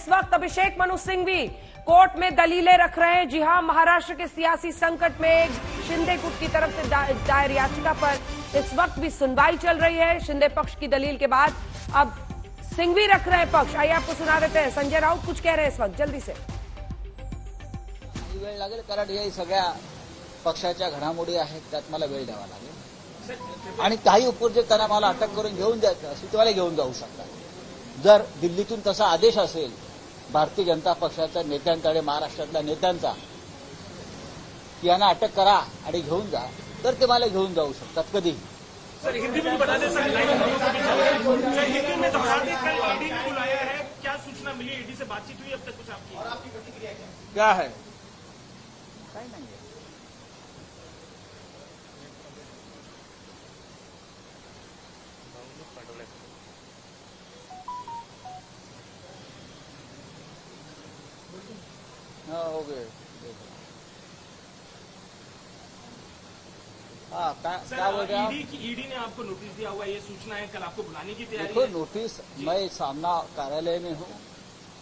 इस वक्त अभिषेक मनु सिंघवी कोर्ट में दलीलें रख रहे हैं। जी हां, महाराष्ट्र के सियासी संकट में शिंदे गुट की तरफ से दायर याचिका पर इस वक्त भी सुनवाई चल रही है। शिंदे पक्ष की दलील के बाद अब सिंघवी रख रहे हैं पक्ष। आइए आपको सुना देते हैं। संजय राउत कुछ कह रहे हैं इस वक्त, जल्दी से। वेळ लागेल कारण हे सगळ्या पक्षाच्या घडामोडी आहेत, त्यात मला वेळ द्यावा लागेल आणि काही उपरोक्त जर त्यांना मला अटक करून घेऊन जायचं असेल तर मला घेऊन जाऊ शकतात। जर दिल्लीतून तसा आदेश असेल भारतीय जनता पक्षाच्या नेत्यांकडे, महाराष्ट्रातल्या नेत्यांचा, की यांना अटक करा आणि घेऊन जा, तर ते मला घेऊन जाऊ शकतात कधी। सर हिंदी में बता दें, सर हिंदी में दोहरा दें, कल ईडी ने बुलाया है, क्या सूचना मिली? ईडी से बातचीत हुई अब तक कुछ आपकी? और आपकी प्रतिक्रिया क्या है? काही नाही है। हाँ हो गए। हाँ क्या बोल रहे हैं? ईडी ने आपको नोटिस दिया हुआ, ये सूचना है, कल आपको बुलाने की तैयारी देखो है? नोटिस, मैं सामना कार्यालय में हूँ,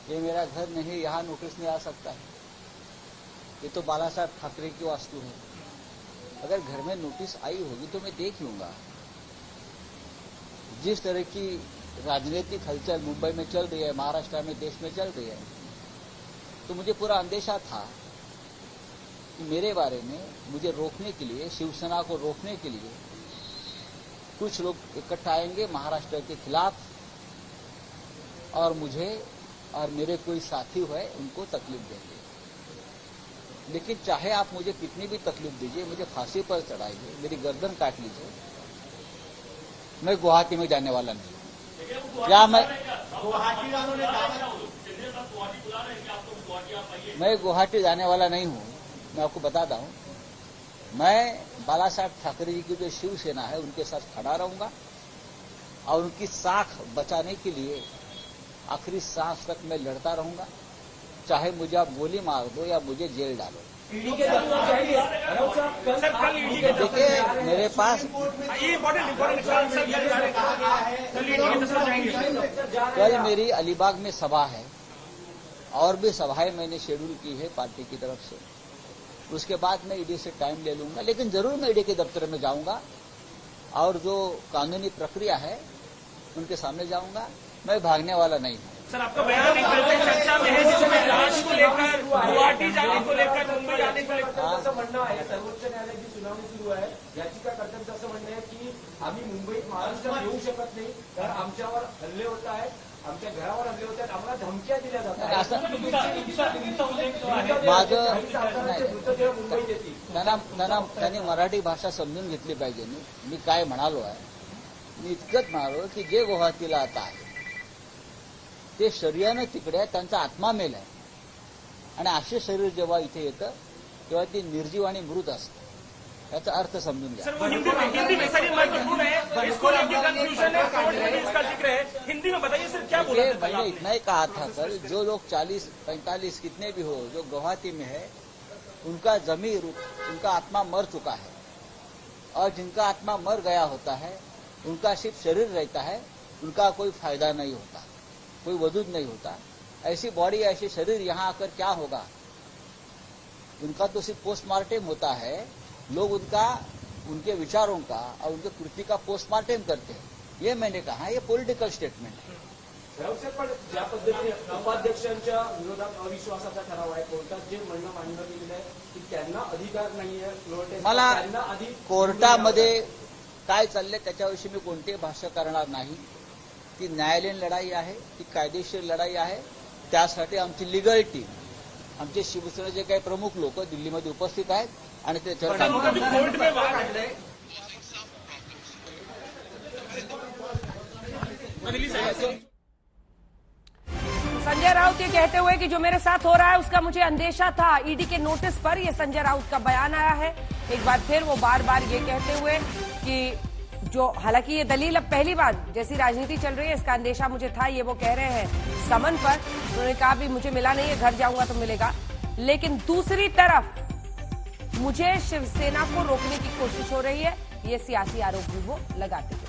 ये मेरा घर नहीं, यहाँ नोटिस नहीं आ सकता है। ये तो बाला साहब ठाकरे की वास्तु है। अगर घर में नोटिस आई होगी तो मैं देख लूंगा। जिस तरह की राजनीतिक हलचल मुंबई में चल रही है, महाराष्ट्र में, देश में चल रही है, तो मुझे पूरा अंदेशा था कि मेरे बारे में मुझे रोकने के लिए, शिवसेना को रोकने के लिए कुछ लोग इकट्ठा आएंगे महाराष्ट्र के खिलाफ और मुझे और मेरे कोई साथी हुए उनको तकलीफ देंगे। लेकिन चाहे आप मुझे कितनी भी तकलीफ दीजिए, मुझे फांसी पर चढ़ाइए, मेरी गर्दन काट लीजिए, मैं गुवाहाटी में जाने वाला नहीं। क्या मैं गुवाहाटी जाने वाला नहीं हूं। मैं आपको बताता हूं, मैं बाला साहब ठाकरे जी की जो शिवसेना है उनके साथ खड़ा रहूंगा और उनकी साख बचाने के लिए आखिरी सांस तक मैं लड़ता रहूंगा, चाहे मुझे आप गोली मार दो या मुझे जेल डालो। देखिए मेरे पास कल मेरी अलीबाग में सभा है और भी सभाएं मैंने शेड्यूल की है पार्टी की तरफ से। उसके बाद मैं ईडी से टाइम ले लूंगा, लेकिन जरूर मैं ईडी के दफ्तर में जाऊंगा और जो कानूनी प्रक्रिया है उनके सामने जाऊंगा। मैं भागने वाला नहीं हूं। सर आपका बयान एक तरह से चर्चा में है, जिसमें लाश को लेकर, गुवाहाटी जाने को लेकर, मुंबई जाने को लेकर असं म्हणणं आहे। सर्वोच्च न्यायालयाची सुनावणी सुरू आहे, याचिकाकर्त्यांचं असं म्हणणं आहे की आम्ही मुंबईत, महाराष्ट्रात येऊ शकत नाही, कारण आमच्यावर हल्ले होत आहेत, आमच्या घरावर हल्ले होत आहेत, आम्हाला धमक्या दिल्या जातात। त्यांनी मराठी भाषा समजून घेतली पाहिजे। मी काय म्हणालो आहे, मी इतकंच म्हणालो की जे गुवाहाटीला आता आहे ते शरीरानं तिकडे आहे, त्यांचा आत्मा मेल आहे आणि असे शरीर जेव्हा इथे येतं तेव्हा ते निर्जीव आणि मृत असतं। याचा अर्थ समजून घ्या। हिंदी में बताइए सर, क्या बोला? मैंने इतना ही कहा था सर, जो लोग 40-45 कितने भी हो जो गुवाहाटी में है, उनका जमीर, उनका आत्मा मर चुका है और जिनका आत्मा मर गया होता है उनका सिर्फ शरीर रहता है, उनका कोई फायदा नहीं होता, कोई वजूद नहीं होता। ऐसी बॉडी, ऐसे शरीर यहाँ आकर क्या होगा? उनका तो सिर्फ पोस्टमार्टम होता है। लोग उनके विचारों का और उनके कृति का पोस्टमार्टम करते हैं। ये मैंने कहा, ये पॉलिटिकल स्टेटमेंट है। राऊत साहेब, पण ज्या पद्धतीने उपाध्यक्षांच्या विरोधात अविश्वासाचा ठराव आहे, कोर्टात जे म्हणणं मांडण्यात गेलेलं आहे की त्यांना अधिकार नाहीये, मला कोर्टामध्ये काय चाललंय त्याच्याविषयी मी कोणतेही भाष्य करणार नाही। ती न्यायालयीन लढाई आहे, ती कायदेशीर लढाई आहे। त्यासाठी आमची लिगल टीम, आमचे शिवसेनेचे काही प्रमुख लोक दिल्लीमध्ये उपस्थित आहेत आणि त्याच्यावर संजय राउत ये कहते हुए कि जो मेरे साथ हो रहा है उसका मुझे अंदेशा था ईडी के नोटिस पर। ये संजय राउत का बयान आया है। एक बार फिर वो बार बार ये कहते हुए कि जो, हालांकि ये दलील अब पहली बार, जैसी राजनीति चल रही है इसका अंदेशा मुझे था, ये वो कह रहे हैं समन पर। उन्होंने कहा भी मुझे मिला नहीं है, घर जाऊंगा तो मिलेगा। लेकिन दूसरी तरफ मुझे शिवसेना को रोकने की कोशिश हो रही है, ये सियासी आरोप भी वो लगाते थे।